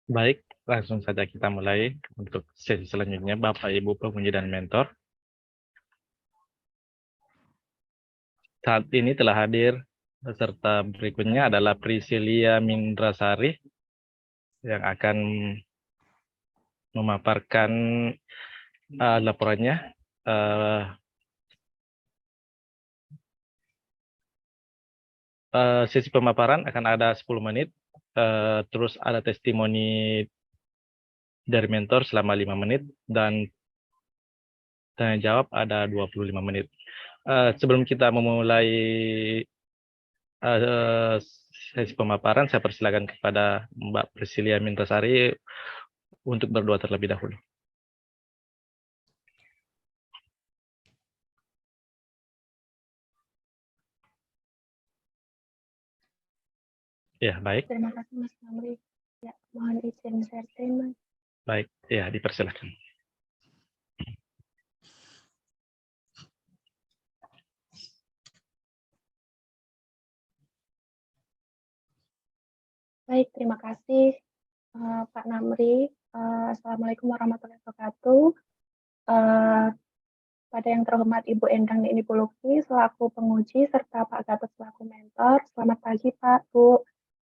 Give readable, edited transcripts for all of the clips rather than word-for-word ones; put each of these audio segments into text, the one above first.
Baik, langsung saja kita mulai untuk sesi selanjutnya, Bapak, Ibu, penguji dan mentor. Saat ini telah hadir peserta berikutnya adalah Priscilia Mindrasari yang akan memaparkan laporannya. Sesi pemaparan akan ada 10 menit, terus ada testimoni dari mentor selama 5 menit, dan tanya jawab ada 25 menit. Sebelum kita memulai sesi pemaparan, saya persilakan kepada Mbak Priscilia Mindrasari untuk berdoa terlebih dahulu. Ya, baik. Terima kasih Mas Namri. Ya, mohon izin share screen, Mas. Baik, ya, dipersilakan. Baik, terima kasih Pak Namri. Assalamualaikum warahmatullahi wabarakatuh. Pada yang terhormat Ibu Endang Nini Puluki selaku penguji serta Pak Gatot selaku mentor. Selamat pagi Pak, Bu.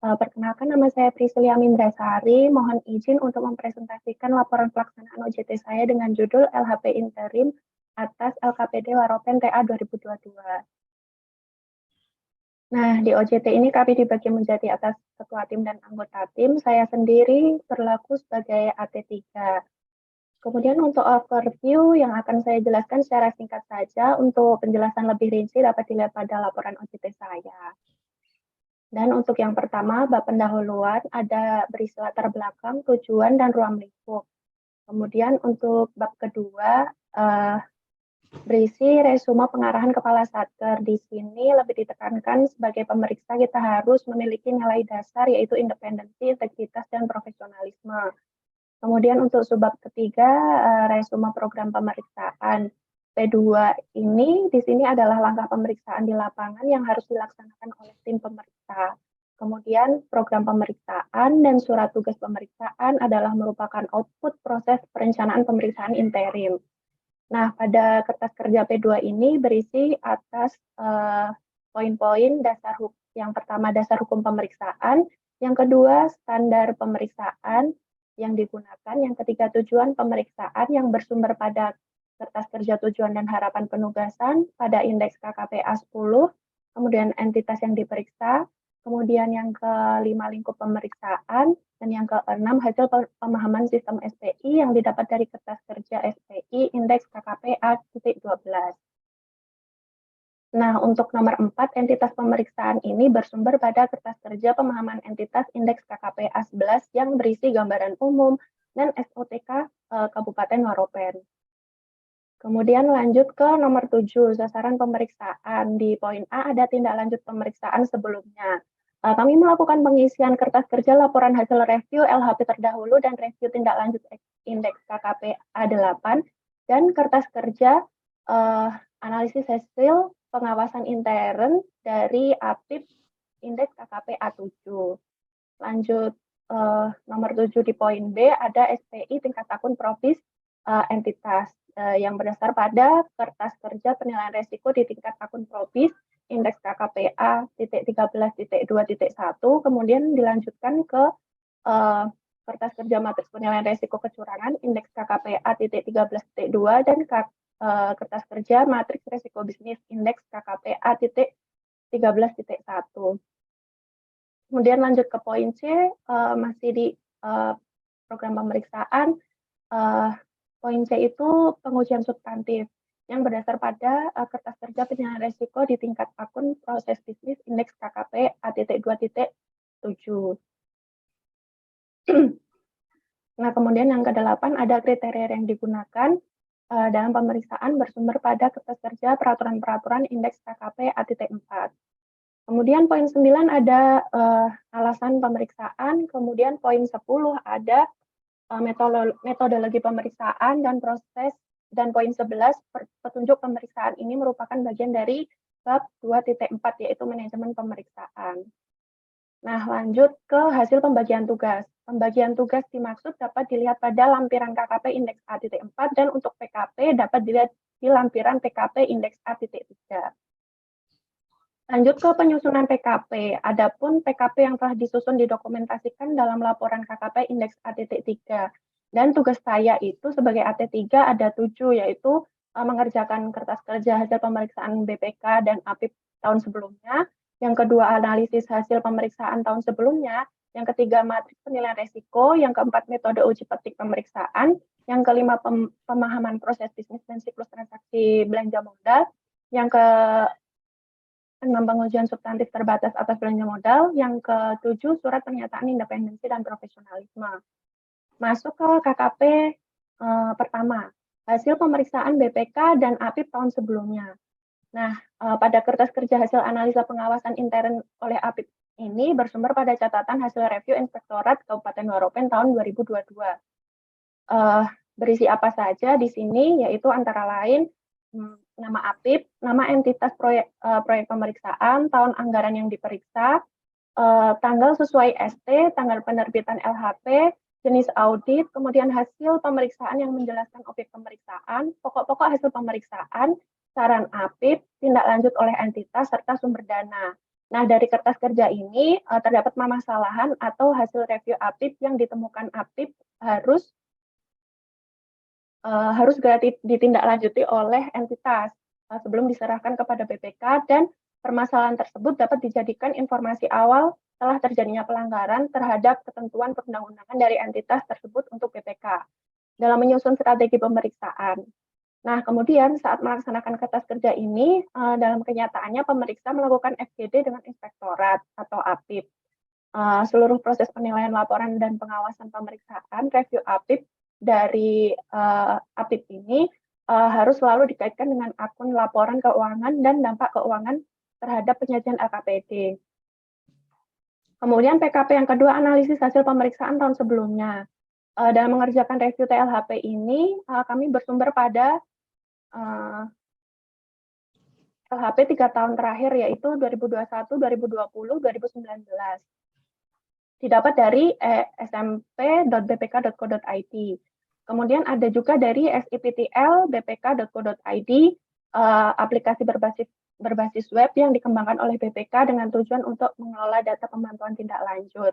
Perkenalkan, nama saya Priscilia Mindrasari. Mohon izin untuk mempresentasikan laporan pelaksanaan OJT saya dengan judul LHP Interim atas LKPD Waropen TA 2022. Nah, di OJT ini kami dibagi menjadi atas ketua tim dan anggota tim. Saya sendiri berlaku sebagai AT3. Kemudian untuk overview yang akan saya jelaskan secara singkat saja, untuk penjelasan lebih rinci dapat dilihat pada laporan OJT saya. Dan untuk yang pertama, bab pendahuluan ada berisi latar belakang, tujuan, dan ruang lingkup. Kemudian untuk bab kedua, berisi resume pengarahan kepala satker. Di sini lebih ditekankan sebagai pemeriksa kita harus memiliki nilai dasar yaitu independensi, integritas, dan profesionalisme. Kemudian untuk subbab ketiga, resume program pemeriksaan. P2 ini di sini adalah langkah pemeriksaan di lapangan yang harus dilaksanakan oleh tim pemeriksa. Kemudian program pemeriksaan dan surat tugas pemeriksaan adalah merupakan output proses perencanaan pemeriksaan interim. Nah, pada kertas kerja P2 ini berisi atas poin-poin dasar hukum. Yang pertama dasar hukum pemeriksaan, yang kedua standar pemeriksaan yang digunakan, yang ketiga tujuan pemeriksaan yang bersumber pada kertas kerja tujuan dan harapan penugasan pada indeks KKPA 10, kemudian entitas yang diperiksa, kemudian yang kelima lingkup pemeriksaan, dan yang keenam hasil pemahaman sistem SPI yang didapat dari kertas kerja SPI indeks KKPA 12. Nah, untuk nomor 4, entitas pemeriksaan ini bersumber pada kertas kerja pemahaman entitas indeks KKPA 11 yang berisi gambaran umum dan SOTK Kabupaten Waropen. Kemudian lanjut ke nomor 7, sasaran pemeriksaan. Di poin A ada tindak lanjut pemeriksaan sebelumnya. Kami melakukan pengisian kertas kerja laporan hasil review LHP terdahulu dan review tindak lanjut indeks KKPA 8 dan kertas kerja analisis hasil pengawasan intern dari APIP indeks KKPA 7. Lanjut nomor 7 di poin B ada SPI tingkat akun profis entitas yang berdasar pada kertas kerja penilaian resiko di tingkat akun profis indeks KKPA .13.2.1, kemudian dilanjutkan ke kertas kerja matriks penilaian resiko kecurangan indeks KKPA .13.2 dan kertas kerja matriks resiko bisnis indeks KKPA .13.1. Kemudian lanjut ke poin C, masih di program pemeriksaan. Poin C itu pengujian substantif yang berdasar pada kertas kerja penilaian resiko di tingkat akun proses bisnis indeks KKPA .2.7. Nah, kemudian yang ke-8 ada kriteria yang digunakan dalam pemeriksaan bersumber pada kertas kerja peraturan-peraturan indeks KKPA .4. Kemudian poin 9 ada alasan pemeriksaan, kemudian poin 10 ada metodologi pemeriksaan dan proses, dan poin 11 petunjuk pemeriksaan ini merupakan bagian dari bab 2.4 yaitu manajemen pemeriksaan. Nah, lanjut ke hasil pembagian tugas. Pembagian tugas dimaksud dapat dilihat pada lampiran KKP indeks A.4 dan untuk PKP dapat dilihat di lampiran PKP indeks A.3. Lanjut ke penyusunan PKP. Adapun PKP yang telah disusun didokumentasikan dalam laporan KKP indeks A.3. Dan tugas saya itu sebagai AT3 ada 7, yaitu mengerjakan kertas kerja hasil pemeriksaan BPK dan APIP tahun sebelumnya. Yang kedua, analisis hasil pemeriksaan tahun sebelumnya. Yang ketiga, matriks penilaian resiko. Yang keempat, metode uji petik pemeriksaan. Yang kelima, pemahaman proses bisnis dan siklus transaksi belanja modal. Yang ke-6, pengujian substantif terbatas atas belanja modal. Yang ke-7, surat pernyataan independensi dan profesionalisme. Masuk ke KKP pertama, hasil pemeriksaan BPK dan APIP tahun sebelumnya. Nah, pada kertas kerja hasil analisa pengawasan intern oleh APIP ini bersumber pada catatan hasil review Inspektorat Kabupaten Waropen tahun 2022. Berisi apa saja di sini, yaitu antara lain nama APIP, nama entitas proyek pemeriksaan, tahun anggaran yang diperiksa, tanggal sesuai ST, tanggal penerbitan LHP, jenis audit, kemudian hasil pemeriksaan yang menjelaskan objek pemeriksaan, pokok-pokok hasil pemeriksaan, saran APIP, tindak lanjut oleh entitas, serta sumber dana. Nah, dari kertas kerja ini terdapat permasalahan atau hasil review APIP yang ditemukan APIP harus segera ditindaklanjuti oleh entitas sebelum diserahkan kepada BPK, dan permasalahan tersebut dapat dijadikan informasi awal setelah terjadinya pelanggaran terhadap ketentuan perundang-undangan dari entitas tersebut untuk BPK dalam menyusun strategi pemeriksaan. Nah, kemudian saat melaksanakan kertas kerja ini, dalam kenyataannya pemeriksa melakukan FGD dengan inspektorat atau APIP. Seluruh proses penilaian laporan dan pengawasan pemeriksaan review APIP dari APIP ini harus selalu dikaitkan dengan akun laporan keuangan dan dampak keuangan terhadap penyajian LKPD. Kemudian PKP yang kedua, analisis hasil pemeriksaan tahun sebelumnya. Dalam mengerjakan review TLHP ini, kami bersumber pada LHP 3 tahun terakhir, yaitu 2021, 2020, 2019. Didapat dari smp.bpk.co.id. Kemudian ada juga dari SIPTL bpk.co.id, aplikasi berbasis web yang dikembangkan oleh BPK dengan tujuan untuk mengelola data pemantauan tindak lanjut.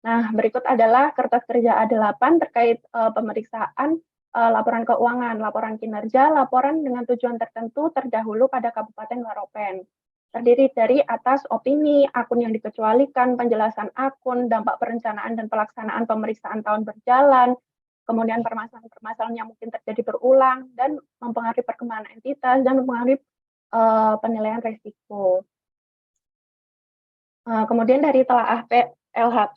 Nah, berikut adalah kertas kerja A8 terkait pemeriksaan laporan keuangan, laporan kinerja, laporan dengan tujuan tertentu terdahulu pada Kabupaten Waropen. Terdiri dari atas opini, akun yang dikecualikan, penjelasan akun, dampak perencanaan dan pelaksanaan pemeriksaan tahun berjalan, kemudian permasalahan-permasalahan yang mungkin terjadi berulang, dan mempengaruhi perkembangan entitas, dan mempengaruhi penilaian risiko. Kemudian dari telaah LHP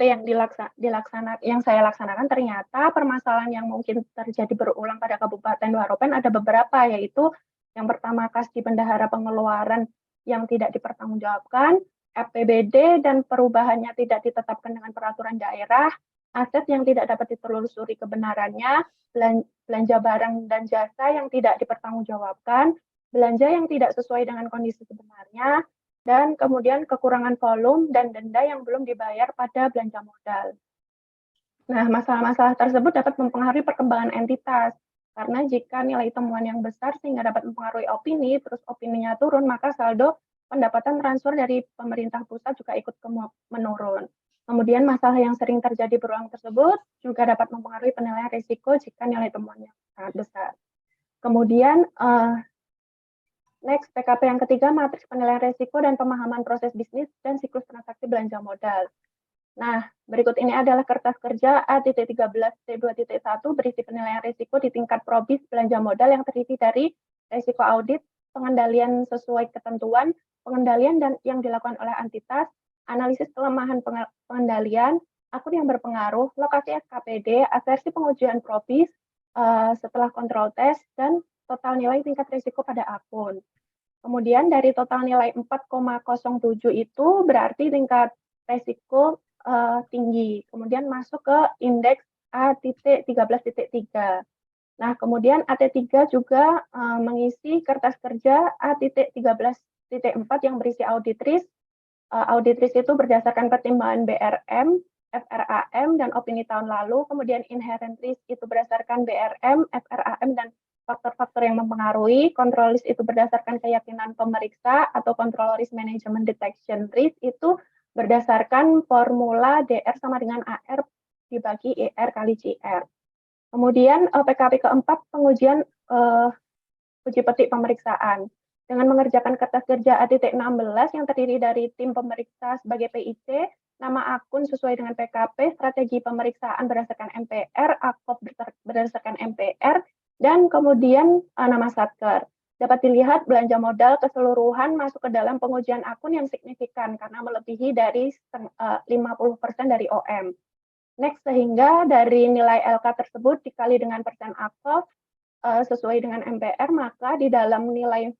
yang saya laksanakan, ternyata permasalahan yang mungkin terjadi berulang pada Kabupaten Waropen ada beberapa, yaitu yang pertama, kas di bendahara pengeluaran yang tidak dipertanggungjawabkan, APBD dan perubahannya tidak ditetapkan dengan peraturan daerah, aset yang tidak dapat ditelusuri kebenarannya, belanja barang dan jasa yang tidak dipertanggungjawabkan, belanja yang tidak sesuai dengan kondisi sebenarnya, dan kemudian kekurangan volume dan denda yang belum dibayar pada belanja modal. Nah, masalah-masalah tersebut dapat mempengaruhi perkembangan entitas, karena jika nilai temuan yang besar sehingga dapat mempengaruhi opini, terus opininya turun, maka saldo pendapatan transfer dari pemerintah pusat juga ikut menurun. Kemudian masalah yang sering terjadi berulang tersebut juga dapat mempengaruhi penilaian risiko jika nilai temuannya sangat besar. Kemudian next, PKP yang ketiga, matriks penilaian risiko dan pemahaman proses bisnis dan siklus transaksi belanja modal. Nah, berikut ini adalah kertas kerja A.13T2.1 berisi penilaian risiko di tingkat probis belanja modal yang terdiri dari risiko audit, pengendalian sesuai ketentuan, pengendalian dan yang dilakukan oleh entitas, analisis kelemahan pengendalian, akun yang berpengaruh, lokasi SKPD, asersi pengujian probis setelah kontrol tes, dan total nilai tingkat risiko pada akun. Kemudian dari total nilai 4,07 itu berarti tingkat risiko tinggi. Kemudian masuk ke indeks A.13.3. Nah, kemudian AT3 juga mengisi kertas kerja A.13.4 yang berisi audit risk, Audit risk itu berdasarkan pertimbangan BRM, FRAM, dan opini tahun lalu. Kemudian inherent risk itu berdasarkan BRM, FRAM, dan faktor-faktor yang mempengaruhi. Control risk itu berdasarkan keyakinan pemeriksa atau control risk management detection risk itu berdasarkan formula DR sama dengan AR dibagi ER kali CR. Kemudian PKP keempat, pengujian uji petik pemeriksaan. Dengan mengerjakan kertas kerja A.16 yang terdiri dari tim pemeriksa sebagai PIC, nama akun sesuai dengan PKP, strategi pemeriksaan berdasarkan MPR, AKOP berdasarkan MPR, dan kemudian nama satker. Dapat dilihat belanja modal keseluruhan masuk ke dalam pengujian akun yang signifikan karena melebihi dari 50% dari OM. Next, sehingga dari nilai LK tersebut dikali dengan persen AKOP sesuai dengan MPR, maka di dalam nilai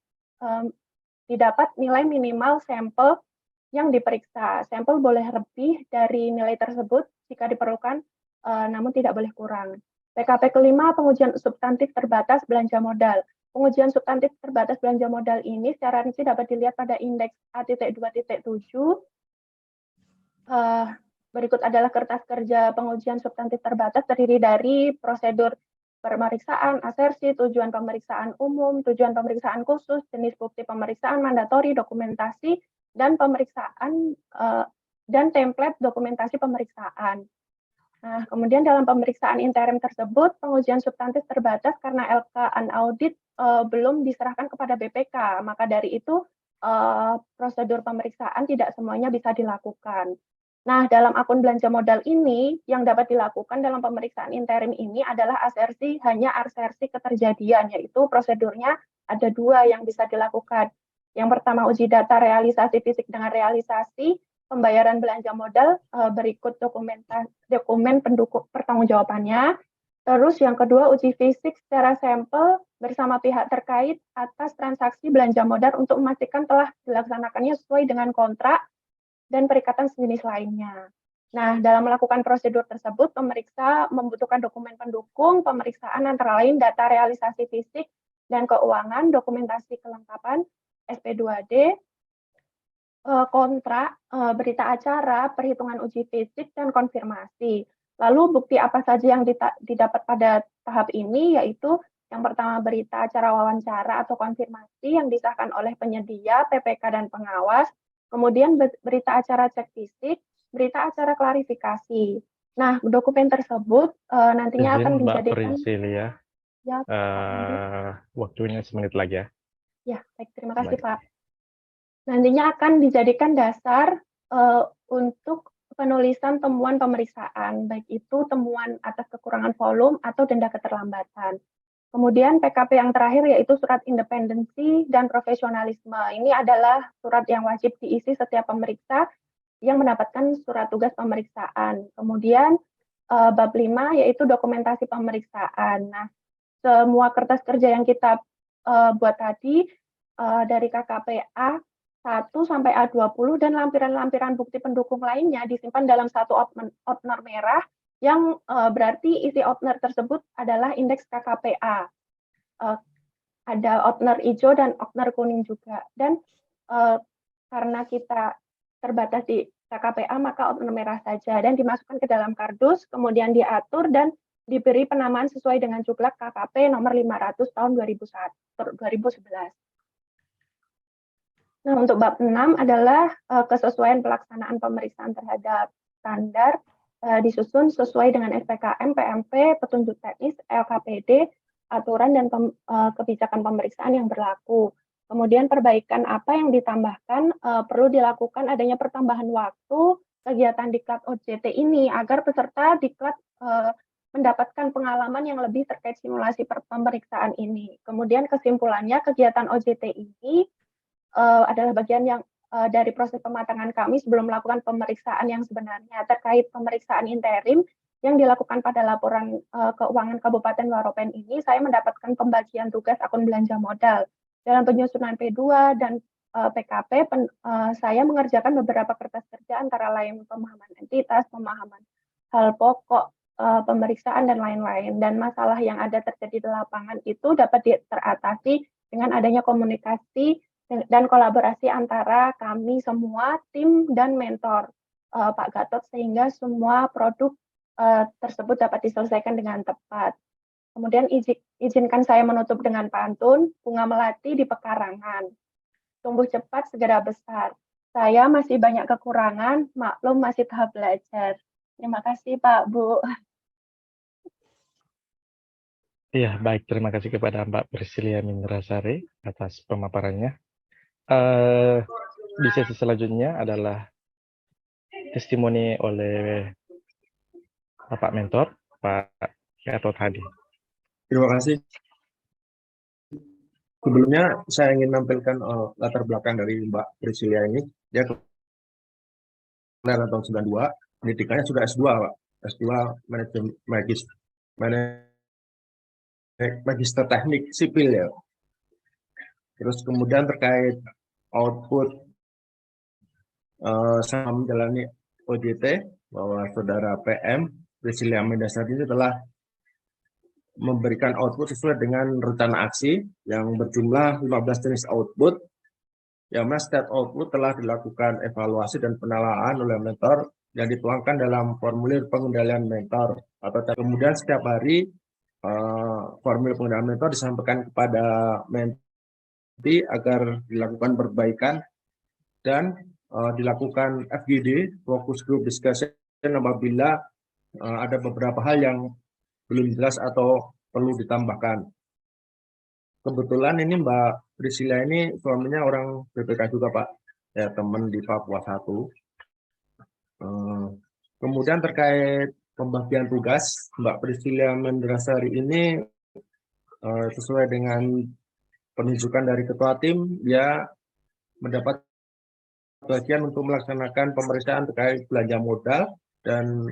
didapat nilai minimal sampel yang diperiksa. Sampel boleh lebih dari nilai tersebut jika diperlukan, namun tidak boleh kurang. PKP kelima, pengujian substantif terbatas belanja modal. Pengujian substantif terbatas belanja modal ini secara rinci dapat dilihat pada indeks A.2.7. Berikut adalah kertas kerja pengujian substantif terbatas terdiri dari prosedur pemeriksaan, asersi, tujuan pemeriksaan umum, tujuan pemeriksaan khusus, jenis bukti pemeriksaan mandatori, dokumentasi, dan pemeriksaan dan template dokumentasi pemeriksaan. Nah, kemudian dalam pemeriksaan interim tersebut, pengujian substantif terbatas karena LK unaudit belum diserahkan kepada BPK, maka dari itu prosedur pemeriksaan tidak semuanya bisa dilakukan. Nah, dalam akun belanja modal ini, yang dapat dilakukan dalam pemeriksaan interim ini adalah asersi, hanya asersi keterjadian, yaitu prosedurnya ada dua yang bisa dilakukan. Yang pertama, uji data realisasi fisik dengan realisasi pembayaran belanja modal berikut dokumen pendukung pertanggungjawabannya. Terus yang kedua, uji fisik secara sampel bersama pihak terkait atas transaksi belanja modal untuk memastikan telah dilaksanakannya sesuai dengan kontrak dan perikatan sejenis lainnya. Nah, dalam melakukan prosedur tersebut, pemeriksa membutuhkan dokumen pendukung pemeriksaan antara lain data realisasi fisik dan keuangan, dokumentasi kelengkapan, SP2D, kontrak, berita acara, perhitungan uji fisik, dan konfirmasi. Lalu bukti apa saja yang didapat pada tahap ini, yaitu yang pertama berita acara wawancara atau konfirmasi yang disahkan oleh penyedia, PPK, dan pengawas. Kemudian berita acara cek fisik, berita acara klarifikasi. Nah, dokumen tersebut nantinya akan dijadikan... Mbak Priscilia, ya, waktunya semenit lagi ya. Ya, baik, terima kasih Pak. Nantinya akan dijadikan dasar untuk penulisan temuan pemeriksaan, baik itu temuan atas kekurangan volume atau denda keterlambatan. Kemudian PKP yang terakhir yaitu surat independensi dan profesionalisme. Ini adalah surat yang wajib diisi setiap pemeriksa yang mendapatkan surat tugas pemeriksaan. Kemudian bab 5 yaitu dokumentasi pemeriksaan. Nah, semua kertas kerja yang kita buat tadi dari KKPA 1 sampai A20 dan lampiran-lampiran bukti pendukung lainnya disimpan dalam satu outner merah yang berarti isi outner tersebut adalah indeks KKPA. Ada outner hijau dan outner kuning juga. Dan karena kita terbatas di KKPA, maka outner merah saja dan dimasukkan ke dalam kardus, kemudian diatur dan diberi penamaan sesuai dengan juklak KKP nomor 500 tahun 2011. Nah, untuk bab 6 adalah kesesuaian pelaksanaan pemeriksaan terhadap standar disusun sesuai dengan SPKM, PMP, petunjuk teknis, LKPD, aturan dan kebijakan pemeriksaan yang berlaku. Kemudian perbaikan apa yang ditambahkan perlu dilakukan adanya pertambahan waktu kegiatan diklat OJT ini agar peserta diklat mendapatkan pengalaman yang lebih terkait simulasi pemeriksaan ini. Kemudian kesimpulannya kegiatan OJT ini adalah bagian yang dari proses pematangan kami sebelum melakukan pemeriksaan yang sebenarnya terkait pemeriksaan interim yang dilakukan pada laporan keuangan Kabupaten Waropen ini. Saya mendapatkan pembagian tugas akun belanja modal dalam penyusunan P2 dan PKP. Saya mengerjakan beberapa kertas kerja antara lain pemahaman entitas, pemahaman hal pokok, pemeriksaan dan lain-lain. Dan masalah yang ada terjadi di lapangan itu dapat teratasi dengan adanya komunikasi dan kolaborasi antara kami semua, tim dan mentor Pak Gatot, sehingga semua produk tersebut dapat diselesaikan dengan tepat. Kemudian izinkan saya menutup dengan pantun, bunga melati di pekarangan. Tumbuh cepat, segera besar. Saya masih banyak kekurangan, maklum masih tahap belajar. Terima kasih Pak, Bu. Iya, baik. Terima kasih kepada Mbak Priscilia Mindrasari atas pemaparannya. Di sesi selanjutnya adalah testimoni oleh Bapak Mentor, Pak Gatot Hadi. Terima kasih. Sebelumnya saya ingin menampilkan latar belakang dari Mbak Priscilia ini. Dia kelahiran tahun 92, pendidikannya sudah S2, Pak. S2 Magister Teknik Sipil ya. Terus kemudian terkait output saya menjalani OJT, bahwa saudara PM Priscilia Mindrasari ini telah memberikan output sesuai dengan rencana aksi yang berjumlah 15 jenis output, yang mana setiap output telah dilakukan evaluasi dan penilaian oleh mentor yang dituangkan dalam formulir pengendalian mentor. Atau kemudian setiap hari formulir pengendalian mentor disampaikan kepada menti agar dilakukan perbaikan dan dilakukan FGD, Focus Group Discussion, apabila ada beberapa hal yang belum jelas atau perlu ditambahkan. Kebetulan ini Mbak Priscilia ini suaminya orang BPK juga Pak, ya teman di Papua 1. Kemudian terkait pembagian tugas, Mbak Priscilia Mindrasari ini sesuai dengan penunjukan dari ketua tim, dia mendapat bagian untuk melaksanakan pemeriksaan terkait belanja modal dan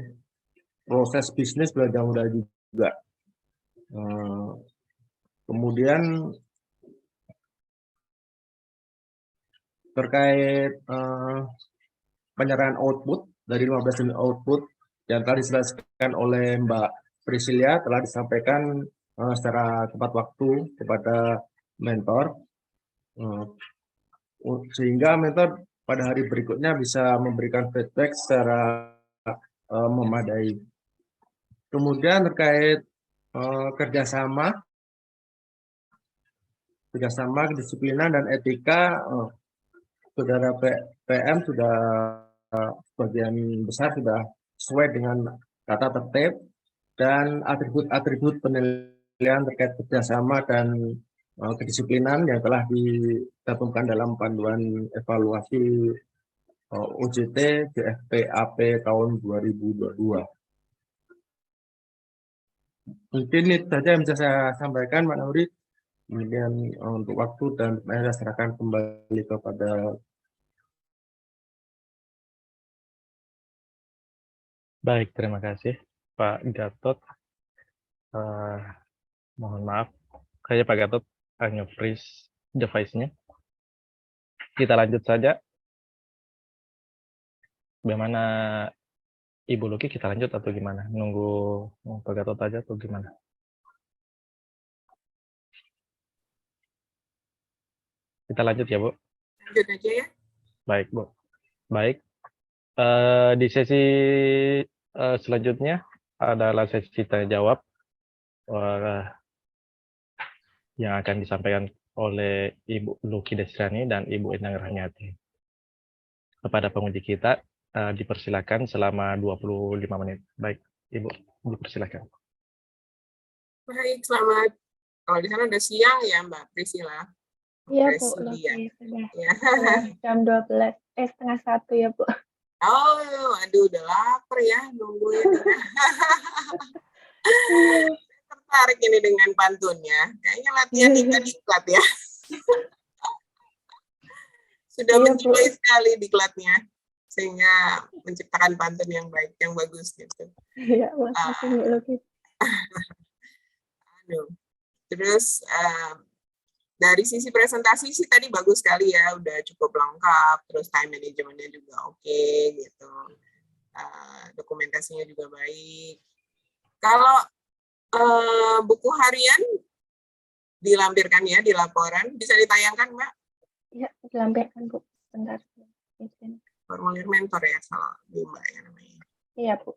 proses bisnis belanja modal juga. Kemudian terkait penyerahan output dari 15 unit output yang telah diselesaikan oleh Mbak Priscilia telah disampaikan secara tepat waktu kepada mentor, sehingga mentor pada hari berikutnya bisa memberikan feedback secara memadai. Kemudian terkait kerjasama, kedisiplinan dan etika, saudara PM sudah sebagian besar sudah sesuai dengan tata tertib dan atribut-atribut penilaian terkait kerjasama dan kedisiplinan yang telah dicantumkan dalam panduan evaluasi OJT DFPAP tahun 2022. Mungkin itu saja yang bisa saya sampaikan, Pak Nauri. Kemudian untuk waktu dan saya serahkan kembali kepada. Baik, terima kasih Pak Gatot. Mohon maaf, kayaknya Pak Gatot hanya freeze device-nya. Kita lanjut saja. Bagaimana Ibu Luki, kita lanjut atau gimana? Nunggu Pak Gatot aja atau gimana? Kita lanjut ya, Bu. Lanjut aja ya. Baik, Bu. Baik. Di sesi selanjutnya adalah sesi tanya jawab yang akan disampaikan oleh Ibu Luki Desrani dan Ibu Endang Rahmiati. Kepada penguji kita dipersilakan selama 25 menit. Baik, Ibu, dipersilakan. Baik, selamat. Kalau di sana udah siang ya Mbak Priscilla. Iya Bu, Luki, sudah Ya. jam 12, setengah 1 ya Bu. Oh, aduh udah lapar ya nungguin. Tertarik ini dengan pantunnya. Kayaknya latihan kita diklat ya. Sudah mencoba sekali diklatnya, sehingga menciptakan pantun yang baik, yang bagus gitu. Iya, makasih Bu Luki. Aduh. Terus dari sisi presentasi sih tadi bagus sekali ya, udah cukup lengkap, terus time managementnya juga oke gitu, dokumentasinya juga baik. Kalau buku harian dilampirkan ya di laporan, bisa ditayangkan Mbak? Ya, dilampirkan Bu. Bentar. Izin. Formulir mentor ya kalau di Mbak ya namanya. Iya Bu.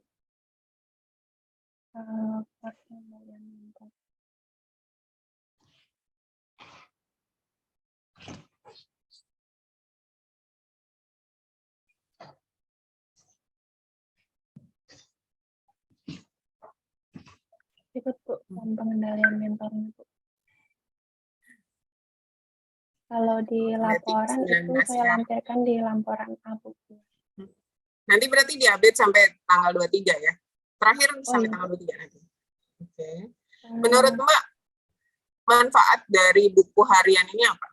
Formulir mentor. Ikut Bu, pengendalian mentornya Bu. Kalau di laporan itu 19 saya ya. lampirkan di laporan A Bu. Nanti berarti diupdate sampai tanggal 23 ya. Terakhir sampai iya, tanggal 23 nanti. Oke. Eh, Menurut Mbak, manfaat dari buku harian ini apa?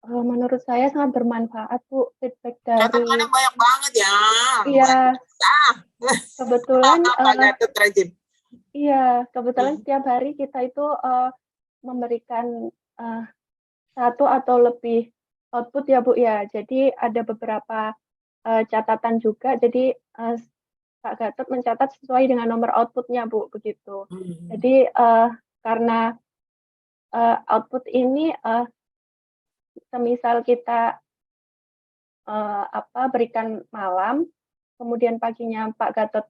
menurut saya sangat bermanfaat Bu, feedback dari Catatannya banyak banget ya. Iya, kebetulan Pak Gatot rajin. iya, kebetulan setiap hari kita itu memberikan satu atau lebih output ya Bu ya. Jadi ada beberapa catatan juga. Jadi Pak Gatot mencatat sesuai dengan nomor outputnya Bu, begitu. Jadi karena output ini semisal kita berikan malam, kemudian paginya Pak Gatot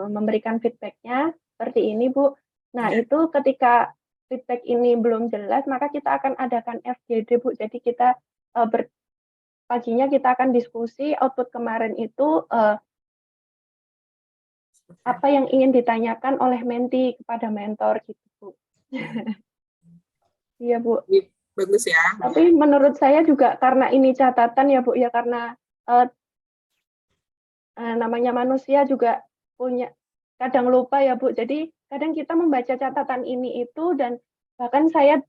memberikan feedbacknya seperti ini Bu. Nah itu ketika feedback ini belum jelas, maka kita akan adakan FGD Bu. Jadi kita paginya kita akan diskusi output kemarin itu apa yang ingin ditanyakan oleh menti kepada mentor gitu Bu. Iya Bu. Bagus ya. Tapi menurut saya juga karena ini catatan ya Bu ya, karena namanya manusia juga punya kadang lupa ya Bu. Jadi kadang kita membaca catatan ini itu dan bahkan saya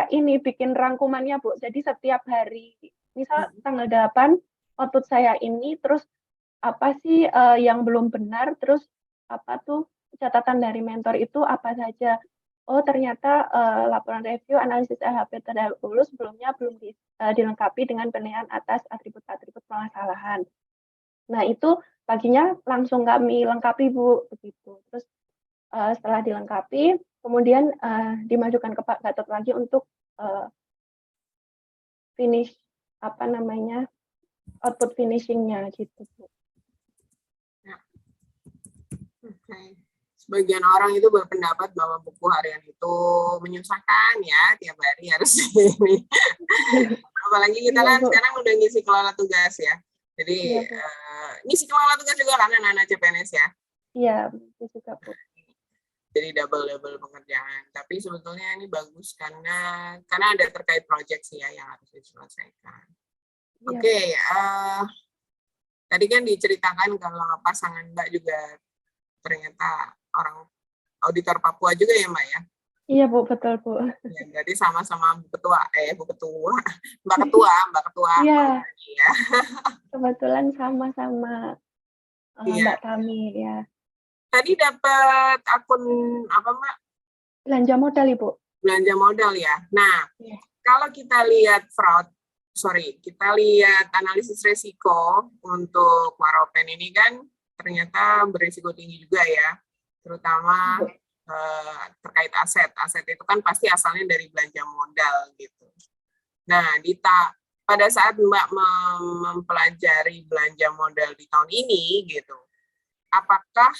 ini bikin rangkumannya Bu. Jadi setiap hari misal tanggal 8 output saya ini, terus apa sih yang belum benar, terus apa tuh catatan dari mentor itu apa saja. Oh ternyata laporan review analisis LHP terdahulu sebelumnya belum dilengkapi dengan penilaian atas atribut-atribut permasalahan. Nah itu paginya langsung kami lengkapi Bu, begitu. Terus setelah dilengkapi, kemudian dimajukan ke Pak Gatot lagi untuk finish output finishingnya gitu Bu. Okay. Sebagian orang itu berpendapat bahwa buku harian itu menyusahkan ya, tiap hari harus ini. Apalagi kita kan sekarang udah ngisi kelola tugas ya. Jadi ngisi kelola tugas juga kan anak-anak CPNS ya. Iya, itu juga Bu. Jadi double pekerjaan. Tapi sebetulnya ini bagus karena ada terkait proyek sih ya yang harus diselesaikan. Oke, tadi kan diceritakan kalau pasangan Mbak juga ternyata orang auditor Papua juga ya Mbak ya? Iya Bu, betul Bu. Ya, berarti sama-sama Mbak Ketua. Iya. Ya. Kebetulan sama-sama Mbak Tami ya. Tadi dapat akun apa Mbak? Belanja modal Ibu. Belanja modal ya. Nah, kalau kita lihat kita lihat analisis resiko untuk Waropen ini kan ternyata berisiko tinggi juga ya, terutama terkait aset. Aset itu kan pasti asalnya dari belanja modal gitu. Nah, pada saat Mbak mempelajari belanja modal di tahun ini gitu, apakah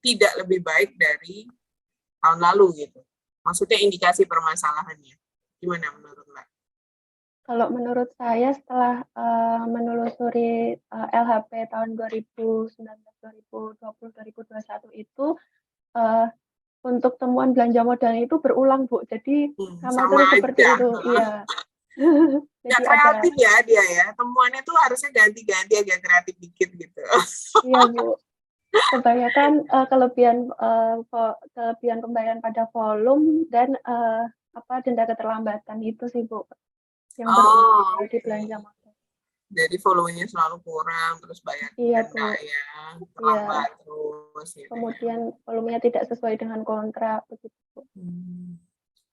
tidak lebih baik dari tahun lalu gitu? Maksudnya indikasi permasalahannya. Gimana menurut Mbak? Kalau menurut saya setelah menelusuri LHP tahun 2019, 2020, 2021 itu untuk temuan belanja modalnya itu berulang Bu. Jadi sama terus seperti itu. Iya. Nggak kreatif ya dia ya. Temuannya tuh harusnya ganti-ganti agak kreatif dikit gitu. Iya Bu. Kebanyakan kelebihan pembayaran pada volume dan denda keterlambatan itu sih Bu yang berulang di belanja modal. Jadi volumenya selalu kurang, terus bayar denda ya, terlambat terus. Gitu kemudian volumenya tidak sesuai dengan kontrak begitu.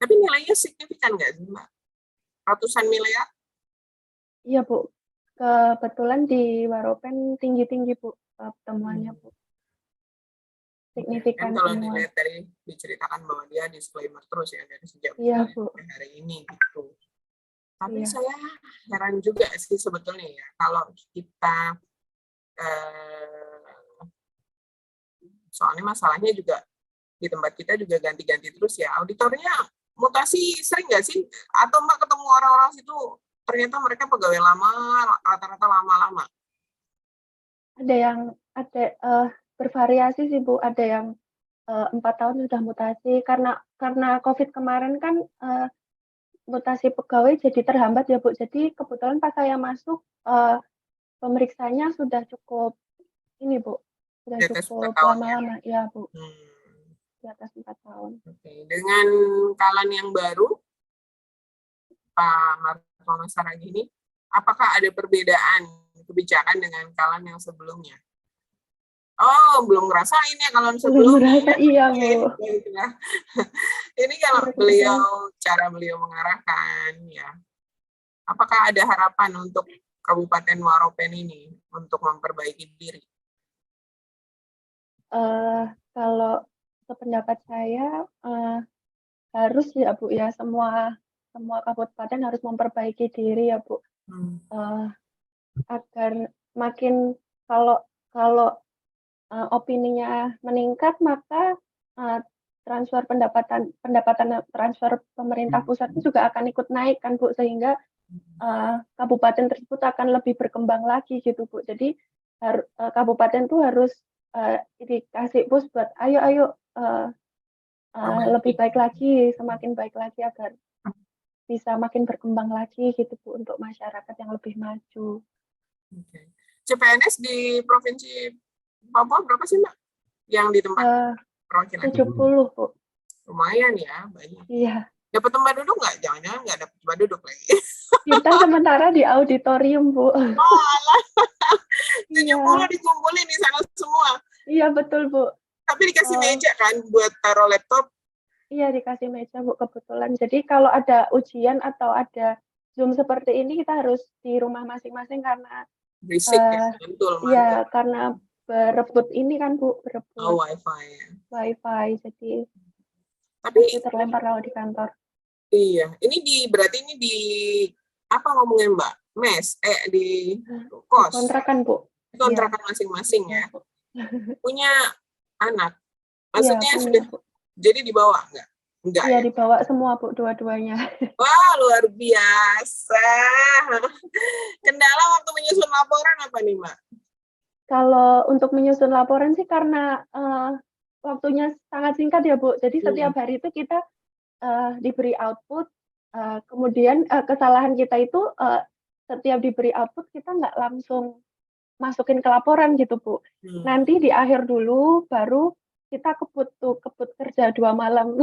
Tapi nilainya signifikan nggak sih Mbak? Ratusan miliar? Iya Bu. Kebetulan di Waropen tinggi-tinggi Bu temuannya Bu. Signifikan. Kan kalau dilihat dari diceritakan bahwa dia disclaimer terus ya dari sejak hari ini gitu. Tapi Iya. saya heran juga sih sebetulnya ya, kalau kita soalnya masalahnya juga di tempat kita juga ganti-ganti terus ya. Auditornya mutasi sering nggak sih? Atau Mbak ketemu orang-orang situ ternyata mereka pegawai lama, rata-rata lama-lama. Ada yang bervariasi sih Bu, ada yang 4 tahun sudah mutasi karena COVID kemarin kan mutasi pegawai jadi terhambat ya Bu. Jadi kebetulan pas saya masuk pemeriksaannya sudah cukup ini Bu, sudah Di atas 4 cukup tahun ya. lama-lama ya Bu, Hmm, di atas 4 tahun. oke. Dengan Kalan yang baru, Pak Marto Saragih ini, apakah ada perbedaan kebijakan dengan Kalan yang sebelumnya? Oh, belum ngerasain ya kalau Belum sebelumnya. merasa iya Bu. Baiklah. Ini kalau cara beliau mengarahkan ya. Apakah ada harapan untuk Kabupaten Waropen ini untuk memperbaiki diri? Kalau sependapat saya harus ya Bu ya, semua kabupaten harus memperbaiki diri ya Bu. Agar makin kalau opininya meningkat, maka transfer pendapatan transfer pemerintah pusat itu juga akan ikut naik kan Bu, sehingga kabupaten tersebut akan lebih berkembang lagi gitu Bu. Jadi kabupaten tuh harus dikasih push buat ayo lebih baik lagi, semakin baik lagi agar bisa makin berkembang lagi gitu Bu, untuk masyarakat yang lebih maju. Okay. CPNS di Provinsi Papua berapa sih Mbak? Yang di tempat perwakilan? 70 Bu. Lumayan ya, banyak. Iya. Dapat tempat duduk nggak? Jangan-jangan nggak dapat tempat duduk lagi. Kita sementara di auditorium Bu. Oh alah, 70 Iya. dikumpulin di sana semua. Iya betul Bu. Tapi dikasih meja kan buat taruh laptop? Iya dikasih meja Bu kebetulan. Jadi kalau ada ujian atau ada Zoom seperti ini kita harus di rumah masing-masing karena Berisik ya, betul. Iya, karena berebut ini kan Bu, berebut wifi ya. wifi, jadi Tapi terlempar kalau di kantor. Iya, ini berarti ini di apa ngomongnya Mbak? Mes, di kos. Kontrakan Bu. Kontrakan masing-masing ya. Punya anak. Maksudnya iya, sudah Bu. Jadi dibawa nggak? Enggak Iya, ya? dibawa semua Bu, dua-duanya. Wah, luar biasa. Kendala waktu menyusun laporan apa nih, Mbak? Kalau untuk menyusun laporan sih karena waktunya sangat singkat ya Bu. Jadi setiap hari itu kita diberi output, kemudian kesalahan kita itu setiap diberi output kita nggak langsung masukin ke laporan gitu Bu. Nanti di akhir dulu baru kita kebut kerja 2 malam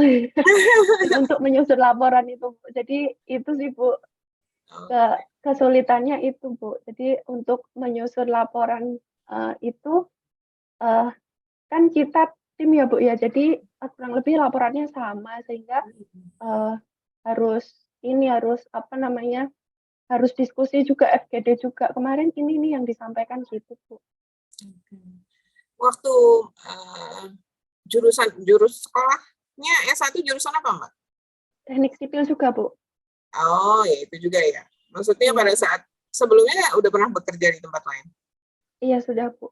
untuk menyusun laporan itu Bu. Jadi itu sih Bu, kesulitannya itu Bu. Jadi untuk menyusun laporan itu kan kita tim ya Bu ya, jadi kurang lebih laporannya sama sehingga harus harus diskusi juga, FGD juga. Kemarin ini nih yang disampaikan gitu Bu. Waktu jurus sekolahnya S1 jurusan apa Mbak? Teknik sipil juga Bu. Oh ya itu juga ya. Maksudnya pada saat sebelumnya udah pernah bekerja di tempat lain? Iya sudah Bu.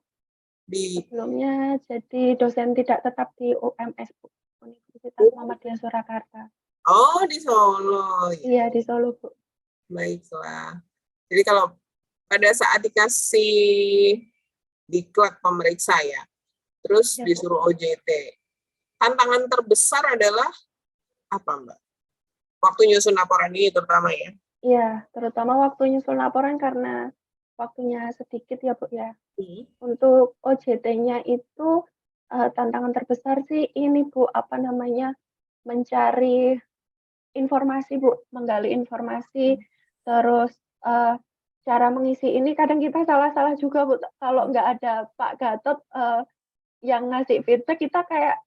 Sebelumnya jadi dosen tidak tetap di UMS Bu, Universitas Muhammadiyah Surakarta. Oh di Solo. Iya di Solo Bu. Baiklah. Jadi kalau pada saat dikasih diklat pemeriksa ya, terus disuruh OJT, tantangan terbesar adalah apa Mbak? Waktu nyusun laporan ini terutama ya? Iya, terutama waktu nyusun laporan karena waktunya sedikit ya Bu ya. Untuk OJT-nya itu tantangan terbesar sih ini Bu, mencari informasi Bu, menggali informasi, terus cara mengisi ini kadang kita salah-salah juga Bu, kalau nggak ada Pak Gatot yang ngasih feedback kita kayak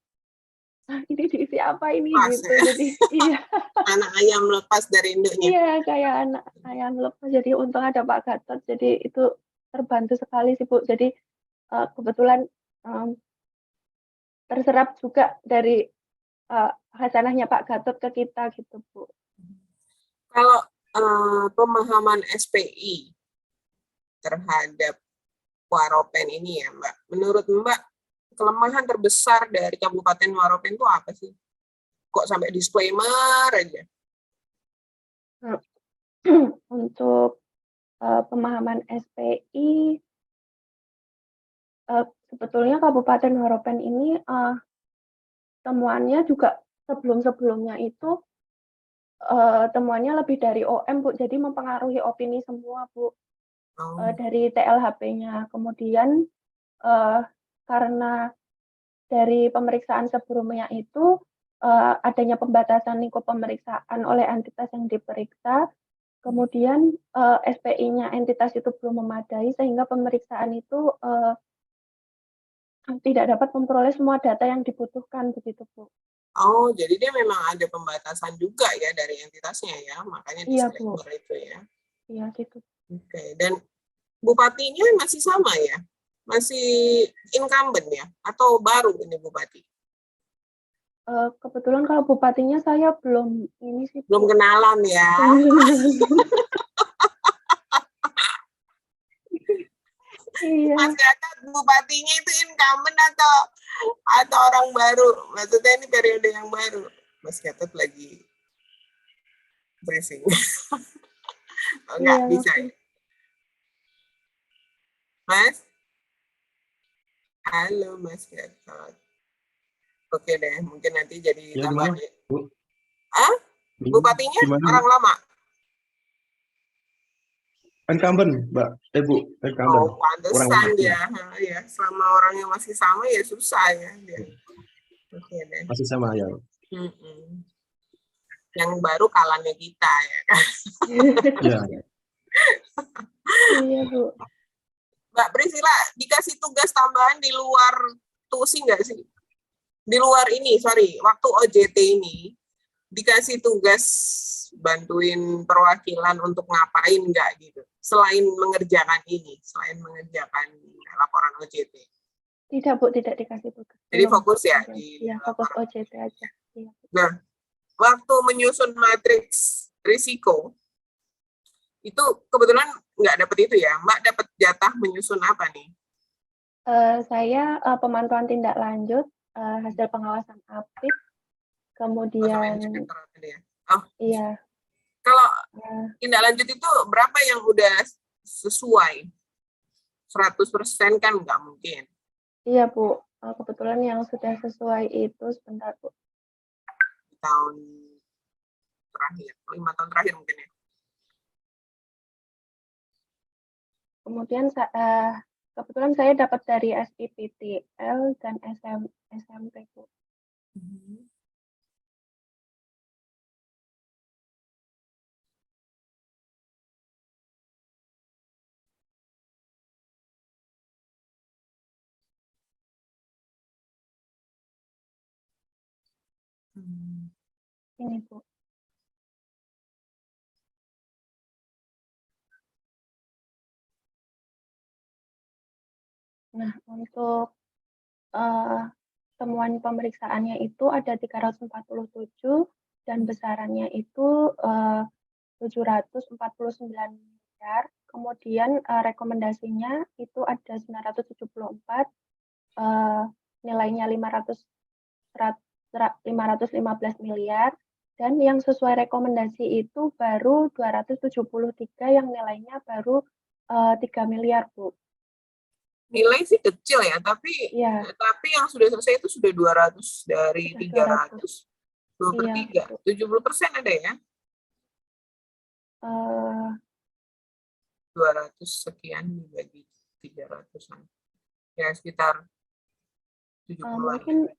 ini diisi apa ini gitu. Ya? Jadi iya. Anak ayam lepas dari induknya. Iya, kayak anak ayam lepas. Jadi untung ada Pak Gatot. Jadi itu terbantu sekali sih Bu. Jadi kebetulan terserap juga dari hasanahnya Pak Gatot ke kita gitu Bu. Kalau pemahaman SPI terhadap Waropen ini ya, Mbak. Menurut Mbak, kelemahan terbesar dari Kabupaten Waropen itu apa sih? Kok sampai disclaimer aja? Untuk pemahaman SPI, sebetulnya Kabupaten Waropen ini temuannya juga sebelum-sebelumnya itu temuannya lebih dari OM, Bu, jadi mempengaruhi opini semua, Bu, dari TLHP-nya. Kemudian karena dari pemeriksaan sebelumnya itu adanya pembatasan lingkup pemeriksaan oleh entitas yang diperiksa, kemudian SPI-nya entitas itu belum memadai sehingga pemeriksaan itu tidak dapat memperoleh semua data yang dibutuhkan, begitu, Bu. Oh, jadi dia memang ada pembatasan juga ya dari entitasnya ya, makanya Iya, Bu. disclaimer itu ya. Iya, gitu. Oke, dan bupatinya masih sama ya? Masih incumbent ya? Atau baru ini bupati? Kebetulan kalau bupatinya saya belum ini sih, Belum Bu. kenalan ya? Iya. Mas Gatot, bupatinya itu incumbent atau orang baru? Maksudnya ini periode yang baru. Mas Gatot lagi briefing. Oh, enggak Iya, bisa oke. ya? Mas? Halo Mas Gatot. Oke deh, mungkin nanti jadi Ya, tambah. gimana, Bu? Bupatinya Gimana, orang lama? Incumbent, Mbak. Bu, incumbent. Oh, pantesan dia. Ya, selama orangnya masih sama ya susah ya dia. Oke deh. Masih sama ya. Yang baru kalannya kita ya kan. Iya. Iya, Bu. Mbak Priscilla, dikasih tugas tambahan di luar tusi nggak sih? Di luar ini, sorry, waktu OJT ini, dikasih tugas bantuin perwakilan untuk ngapain nggak gitu? Selain mengerjakan ini, selain mengerjakan laporan OJT. Tidak, Bu, tidak dikasih tugas. Jadi fokus ya? Iya, fokus OJT aja. Iya. Nah, waktu menyusun matriks risiko, itu kebetulan nggak dapet itu ya, Mbak dapat jatah menyusun apa nih? Saya pemantauan tindak lanjut, hasil pengawasan APIK, kemudian Oh, iya. Kalau tindak lanjut itu berapa yang udah sesuai? 100% kan nggak mungkin. Iya, Bu. Kebetulan yang sudah sesuai itu sebentar, Bu. Tahun terakhir, 5 tahun terakhir mungkin ya. Kemudian kebetulan saya dapat dari SIPTL dan SMP, Bu. Ini, Bu. Nah, untuk temuan pemeriksaannya itu ada 347 dan besarannya itu 749 miliar. Kemudian rekomendasinya itu ada 974, nilainya 515 miliar, dan yang sesuai rekomendasi itu baru 273 yang nilainya baru 3 miliar, Bu. Nilai sih kecil ya, tapi yang sudah selesai itu sudah 200 dari 300. 2/3, 70% ada ya? 200 sekian dibagi 300-an. Ya sekitar 70-an. Mungkin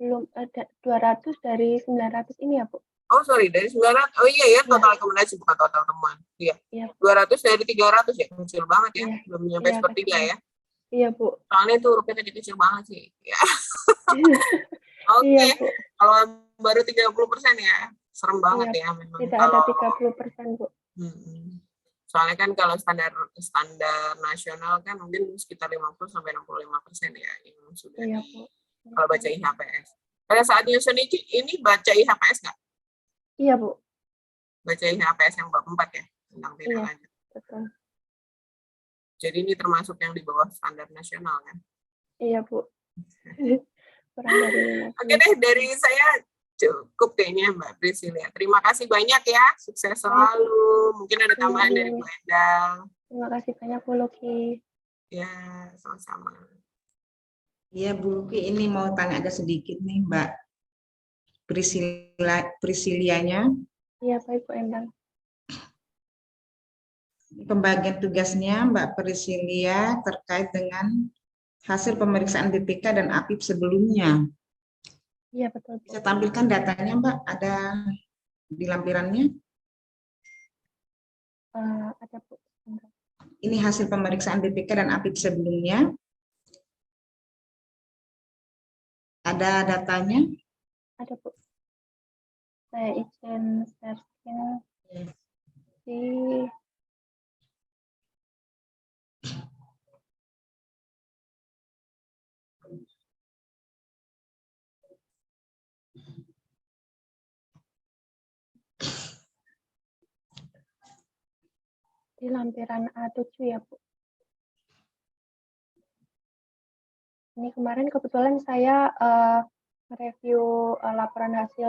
belum ada 200 dari 900 ini ya, Bu? Oh sorry, dari 900. Oh iya ya, total rekomendasi bukan total temuan. Iya. 200 dari 300 ya, kecil banget ya. Belum nyampe sepertiga ya. Iya, Bu. Soalnya itu rupiahnya kecil banget sih. Ya. Oke. Iya, Bu. Kalau baru 30% ya, serem banget ya memang. Tidak ada 30%, Bu. Soalnya kan kalau standar nasional kan mungkin sekitar 50-65% ya yang sudah kalau baca IHPS. Pada saat nyusun ini baca IHPS nggak? Iya, Bu. baca IHPS yang bab 4 ya, tentang tindak Iya. lanjut. Betul. Jadi ini termasuk yang di bawah standar nasional kan? Iya, Bu. Kurang dari 5. Oke deh, dari saya cukup kayaknya Mbak Priscilia. Terima kasih banyak ya, sukses selalu. Mungkin ada tambahan dari Bu Endang. Terima kasih banyak Bu Luki. Ya, sama-sama. Iya Bu Luki, ini mau tanya agak sedikit nih Mbak Priscilianya. Iya, baik Bu Endang. Pembagian tugasnya Mbak Priscilia terkait dengan hasil pemeriksaan BPK dan APIP sebelumnya. Iya, betul Bu. Bisa tampilkan datanya Mbak, ada di lampirannya. Ada Bu. Bentar. Ini hasil pemeriksaan BPK dan APIP sebelumnya. Ada datanya. Ada Bu. Saya izin share screen di lampiran A7 ya Bu. Ini kemarin kebetulan saya review laporan hasil